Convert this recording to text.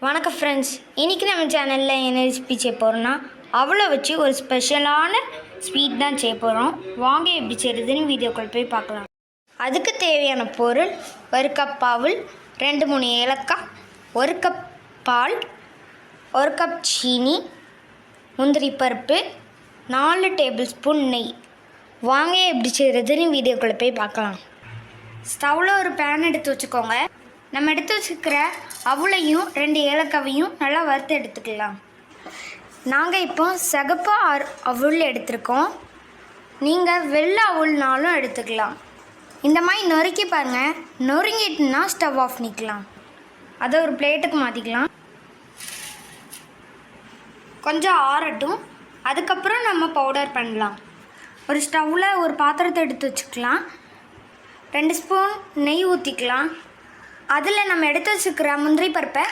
வணக்கம் ஃப்ரெண்ட்ஸ், இன்றைக்கி நம்ம சேனலில் என்ன ரெசிபி செய்ய போகிறோன்னா அவளை வச்சு ஒரு ஸ்பெஷலான ஸ்வீட் தான் செய்ய போகிறோம். வாங்க எப்படி செய்கிறதுன்னு வீடியோக்குள்ள போய் பார்க்கலாம். அதுக்கு தேவையான பொருள்: 1 கப் அவல், 2-3 ஏலக்காய், 1 கப் பால், 1 கப் சீனி, முந்திரி பருப்பு, 4 டேபிள் ஸ்பூன் நெய். வாங்க எப்படி செய்கிறதுன்னு வீடியோக்குள்ளே போய் பார்க்கலாம். ஸ்டவ்வில் ஒரு பேன் எடுத்து வச்சுக்கோங்க. நம்ம எடுத்து வச்சுக்கிற அவளையும் 2 ஏலக்காவையும் நல்லா வறுத்து எடுத்துக்கலாம். நாங்கள் இப்போ சிகப்பு அவல் எடுத்துருக்கோம். நீங்கள் வெள்ளை அவல்னாலும் எடுத்துக்கலாம். இந்த மாதிரி நொறுக்கி பாருங்கள். நொறுங்கிட்டுனா ஸ்டவ் ஆஃப் பண்ணிக்கலாம். அதை ஒரு பிளேட்டுக்கு மாற்றிக்கலாம். கொஞ்சம் ஆறட்டும். அதுக்கப்புறம் நம்ம பவுடர் பண்ணலாம். ஒரு ஸ்டவ்வில் ஒரு பாத்திரத்தை எடுத்து வச்சுக்கலாம். 2 ஸ்பூன் நெய் ஊற்றிக்கலாம். அதில் நம்ம எடுத்து வச்சுக்கிற முந்திரி பருப்பை